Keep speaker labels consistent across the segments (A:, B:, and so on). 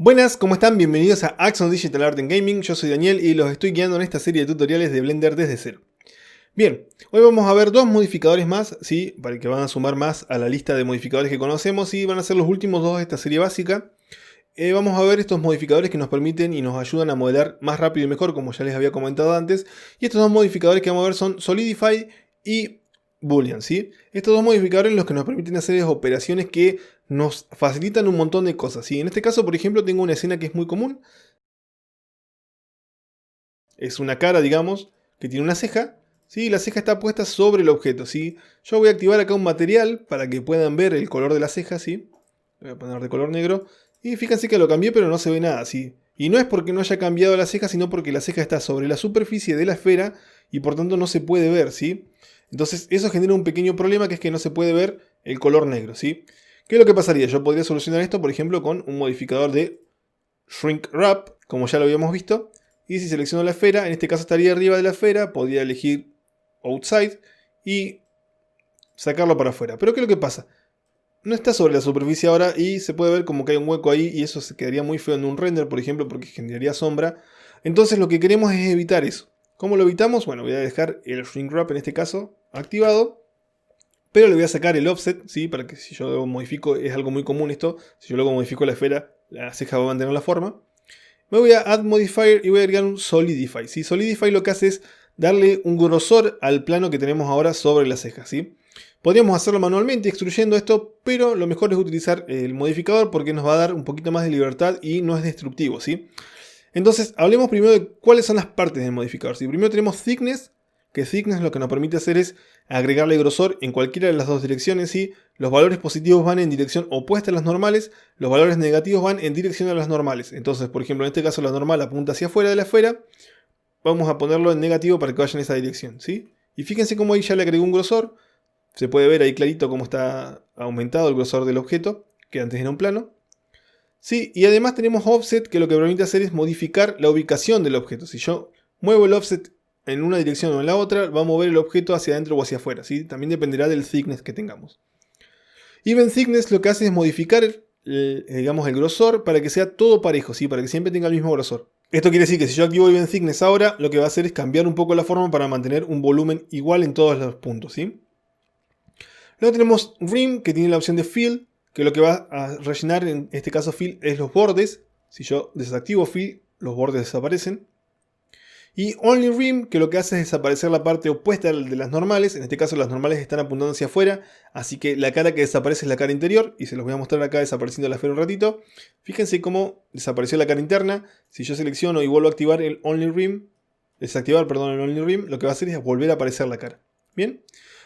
A: Buenas, ¿cómo están? Bienvenidos a Axon Digital Art and Gaming. Yo soy Daniel y los estoy guiando en esta serie de tutoriales de Blender desde cero. Bien, hoy vamos a ver dos modificadores más, ¿sí? Para que van a sumar más a la lista de modificadores que conocemos y van a ser los últimos dos de esta serie básica. Vamos a ver estos modificadores que nos permiten y nos ayudan a modelar más rápido y mejor, como ya les había comentado antes. Y estos dos modificadores que vamos a ver son Solidify y Boolean, ¿sí? Estos dos modificadores los que nos permiten hacer es operaciones que nos facilitan un montón de cosas, ¿sí? En este caso, por ejemplo, tengo una escena que es muy común. Es una cara, digamos, que tiene una ceja, ¿sí? La ceja está puesta sobre el objeto, ¿sí? Yo voy a activar acá un material para que puedan ver el color de la ceja, ¿sí? Voy a poner de color negro. Y fíjense que lo cambié, pero no se ve nada, ¿sí? Y no es porque no haya cambiado la ceja, sino porque la ceja está sobre la superficie de la esfera y por tanto no se puede ver, ¿sí? Entonces eso genera un pequeño problema, que es que no se puede ver el color negro, ¿sí? ¿Qué es lo que pasaría? Yo podría solucionar esto, por ejemplo, con un modificador de Shrink Wrap, como ya lo habíamos visto. Y si selecciono la esfera, en este caso estaría arriba de la esfera, podría elegir Outside y sacarlo para afuera. Pero ¿qué es lo que pasa? No está sobre la superficie ahora y se puede ver como que hay un hueco ahí y eso se quedaría muy feo en un render, por ejemplo, porque generaría sombra. Entonces lo que queremos es evitar eso. ¿Cómo lo evitamos? Bueno, voy a dejar el Shrink Wrap en este caso activado. Pero le voy a sacar el offset, ¿sí? Para que si yo lo modifico, es algo muy común esto, si yo luego modifico la esfera, la ceja va a mantener la forma. Me voy a Add Modifier y voy a agregar un Solidify, ¿sí? Solidify lo que hace es darle un grosor al plano que tenemos ahora sobre la ceja, ¿sí? Podríamos hacerlo manualmente extruyendo esto, pero lo mejor es utilizar el modificador porque nos va a dar un poquito más de libertad y no es destructivo, ¿sí? Entonces, hablemos primero de cuáles son las partes del modificador, ¿sí? Primero tenemos Thickness, que Thickness lo que nos permite hacer es agregarle grosor en cualquiera de las dos direcciones, ¿sí? Los valores positivos van en dirección opuesta a las normales, los valores negativos van en dirección a las normales. Entonces, por ejemplo, en este caso la normal apunta hacia afuera de la esfera, vamos a ponerlo en negativo para que vaya en esa dirección, ¿sí? Y fíjense cómo ahí ya le agregó un grosor, se puede ver ahí clarito cómo está aumentado el grosor del objeto, que antes era un plano. Sí, y además tenemos offset, que lo que permite hacer es modificar la ubicación del objeto. Si yo muevo el offset en una dirección o en la otra, va a mover el objeto hacia adentro o hacia afuera, ¿sí? También dependerá del thickness que tengamos. Even thickness lo que hace es modificar digamos, el grosor para que sea todo parejo, ¿sí? Para que siempre tenga el mismo grosor. Esto quiere decir que si yo activo Even thickness ahora, lo que va a hacer es cambiar un poco la forma para mantener un volumen igual en todos los puntos, ¿sí? Luego tenemos Rim, que tiene la opción de Fill, que lo que va a rellenar en este caso Fill es los bordes. Si yo desactivo Fill, los bordes desaparecen. Y Only Rim, que lo que hace es desaparecer la parte opuesta de las normales. En este caso las normales están apuntando hacia afuera, así que la cara que desaparece es la cara interior. Y se los voy a mostrar acá desapareciendo la esfera un ratito. Fíjense cómo desapareció la cara interna. Si yo selecciono y vuelvo a activar el Only Rim, desactivar, perdón, el Only Rim, lo que va a hacer es volver a aparecer la cara. Bien.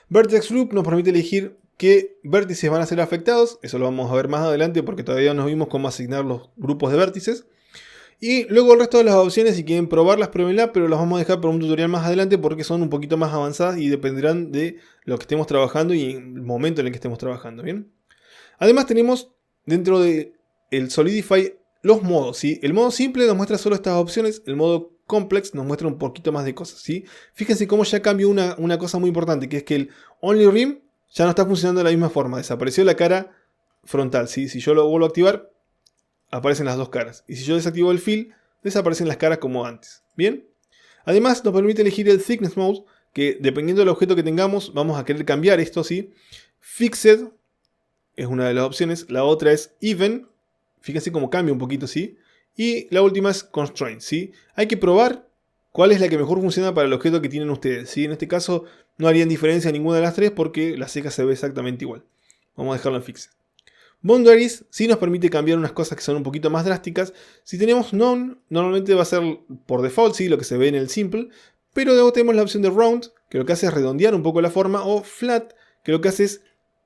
A: Vertex Group nos permite elegir qué vértices van a ser afectados. Eso lo vamos a ver más adelante porque todavía no vimos cómo asignar los grupos de vértices. Y luego el resto de las opciones, si quieren probarlas, pruébenlas, pero las vamos a dejar para un tutorial más adelante porque son un poquito más avanzadas y dependerán de lo que estemos trabajando y el momento en el que estemos trabajando, ¿bien? Además tenemos dentro de el Solidify los modos, ¿sí? El modo simple nos muestra solo estas opciones, el modo complex nos muestra un poquito más de cosas, ¿sí? Fíjense cómo ya cambió una cosa muy importante, que es que el Only Rim ya no está funcionando de la misma forma, desapareció la cara frontal, ¿sí? Si yo lo vuelvo a activar, aparecen las dos caras. Y si yo desactivo el Fill, desaparecen las caras como antes. ¿Bien? Además nos permite elegir el Thickness Mode, que dependiendo del objeto que tengamos, vamos a querer cambiar esto, ¿sí? Fixed es una de las opciones. La otra es Even. Fíjense cómo cambia un poquito, ¿sí? Y la última es Constraint, ¿sí? Hay que probar cuál es la que mejor funciona para el objeto que tienen ustedes, ¿sí? En este caso no harían diferencia ninguna de las tres porque la ceja se ve exactamente igual. Vamos a dejarlo en Fixed. Boundaries sí nos permite cambiar unas cosas que son un poquito más drásticas. Si tenemos None, normalmente va a ser por default, ¿sí? Lo que se ve en el Simple. Pero luego tenemos la opción de Round, que lo que hace es redondear un poco la forma. O Flat, que lo que hace es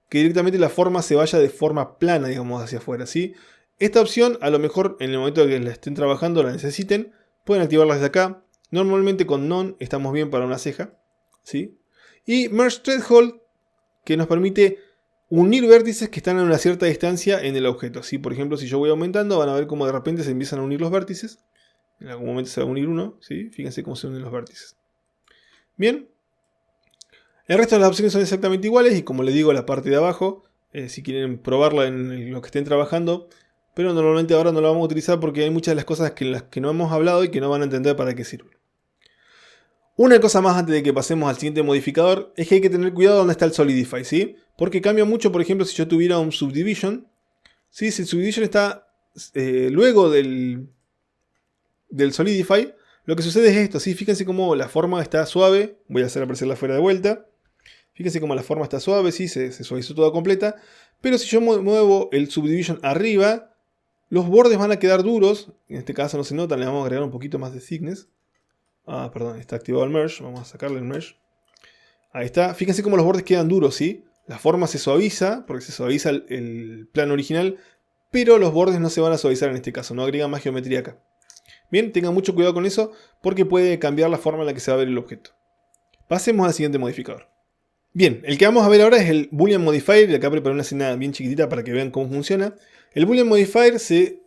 A: que directamente la forma se vaya de forma plana, digamos, hacia afuera, ¿sí? Esta opción, a lo mejor en el momento que la estén trabajando, la necesiten, pueden activarla desde acá. Normalmente con None estamos bien para una ceja, ¿sí? Y Merge Threshold, que nos permite unir vértices que están a una cierta distancia en el objeto, ¿sí? Por ejemplo, si yo voy aumentando, van a ver cómo de repente se empiezan a unir los vértices. En algún momento se va a unir uno, ¿sí? Fíjense cómo se unen los vértices. Bien. El resto de las opciones son exactamente iguales y como les digo, la parte de abajo, si quieren probarla en lo que estén trabajando, pero normalmente ahora no lo vamos a utilizar porque hay muchas de las cosas que las que no hemos hablado y que no van a entender para qué sirven. Una cosa más antes de que pasemos al siguiente modificador es que hay que tener cuidado donde está el Solidify, ¿sí? Porque cambia mucho, por ejemplo, si yo tuviera un Subdivision, ¿sí? Si el Subdivision está luego del Solidify, lo que sucede es esto, ¿sí? Fíjense cómo la forma está suave, voy a hacer aparecer la esfera de vuelta. Fíjense cómo la forma está suave, ¿sí? Se suavizó toda completa, pero si yo muevo el Subdivision arriba, los bordes van a quedar duros, en este caso no se nota, le vamos a agregar un poquito más de thickness. Ah, perdón, está activado el Merge, vamos a sacarle el Merge. Ahí está, fíjense cómo los bordes quedan duros, ¿sí? La forma se suaviza, porque se suaviza el plano original, pero los bordes no se van a suavizar en este caso, no agregan más geometría acá. Bien, tengan mucho cuidado con eso, porque puede cambiar la forma en la que se va a ver el objeto. Pasemos al siguiente modificador. Bien, el que vamos a ver ahora es el Boolean Modifier, y acá preparé una escena bien chiquitita para que vean cómo funciona. El Boolean Modifier se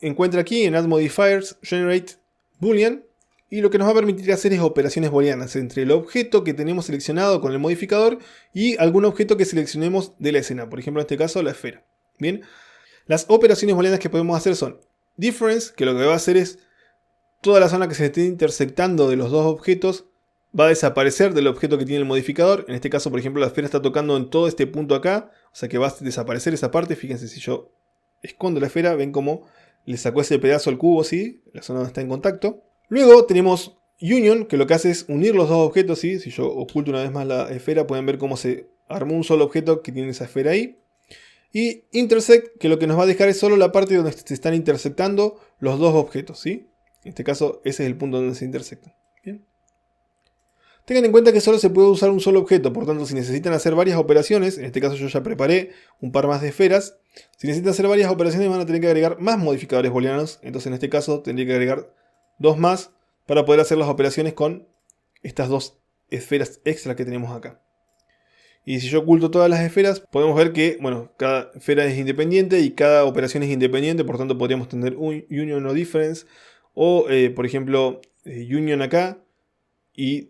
A: encuentra aquí en Add Modifiers, Generate Boolean, y lo que nos va a permitir hacer es operaciones booleanas entre el objeto que tenemos seleccionado con el modificador y algún objeto que seleccionemos de la escena, por ejemplo en este caso la esfera. Bien, las operaciones booleanas que podemos hacer son Difference, que lo que va a hacer es toda la zona que se esté intersectando de los dos objetos va a desaparecer del objeto que tiene el modificador. En este caso, por ejemplo, la esfera está tocando en todo este punto acá, o sea que va a desaparecer esa parte. Fíjense, si yo escondo la esfera, ven cómo le sacó ese pedazo al cubo, ¿sí? La zona donde está en contacto. Luego tenemos Union, que lo que hace es unir los dos objetos, ¿sí? Si yo oculto una vez más la esfera, pueden ver cómo se armó un solo objeto que tiene esa esfera ahí. Y Intersect, que lo que nos va a dejar es solo la parte donde se están intersectando los dos objetos, ¿sí? En este caso, ese es el punto donde se intersectan. Bien. Tengan en cuenta que solo se puede usar un solo objeto, por tanto, si necesitan hacer varias operaciones, en este caso yo ya preparé un par más de esferas, si necesitan hacer varias operaciones van a tener que agregar más modificadores booleanos, entonces en este caso tendría que agregar dos más para poder hacer las operaciones con estas dos esferas extra que tenemos acá. Y si yo oculto todas las esferas, podemos ver que, bueno, cada esfera es independiente y cada operación es independiente, por tanto podríamos tener un Union o Difference, o por ejemplo, Union acá y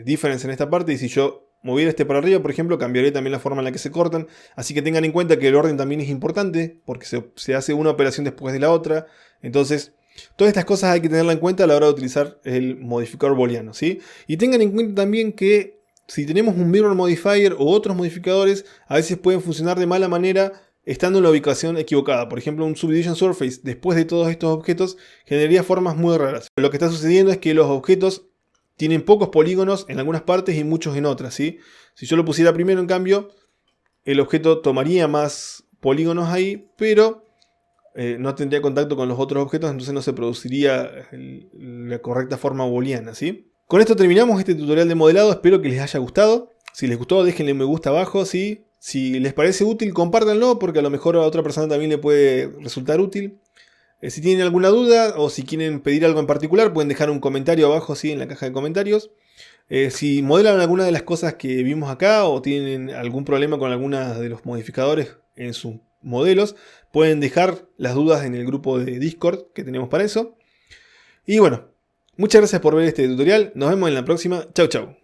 A: Difference en esta parte, y si yo moviera este para arriba, por ejemplo, cambiaría también la forma en la que se cortan, así que tengan en cuenta que el orden también es importante, porque se hace una operación después de la otra, entonces todas estas cosas hay que tenerla en cuenta a la hora de utilizar el modificador booleano, ¿sí? Y tengan en cuenta también que si tenemos un Mirror Modifier o otros modificadores, a veces pueden funcionar de mala manera estando en la ubicación equivocada. Por ejemplo, un Subdivision Surface después de todos estos objetos generaría formas muy raras. Lo que está sucediendo es que los objetos tienen pocos polígonos en algunas partes y muchos en otras, ¿sí? Si yo lo pusiera primero, en cambio, el objeto tomaría más polígonos ahí, pero no tendría contacto con los otros objetos, entonces no se produciría la correcta forma booleana, ¿sí? Con esto terminamos este tutorial de modelado, espero que les haya gustado. Si les gustó, déjenle un me gusta abajo, ¿sí? Si les parece útil, compártanlo, porque a lo mejor a otra persona también le puede resultar útil. Si tienen alguna duda o si quieren pedir algo en particular, pueden dejar un comentario abajo, ¿sí? En la caja de comentarios. Si modelan alguna de las cosas que vimos acá o tienen algún problema con alguna de los modificadores en sus modelos, pueden dejar las dudas en el grupo de Discord que tenemos para eso. Y bueno, muchas gracias por ver este tutorial, nos vemos en la próxima, chau chau.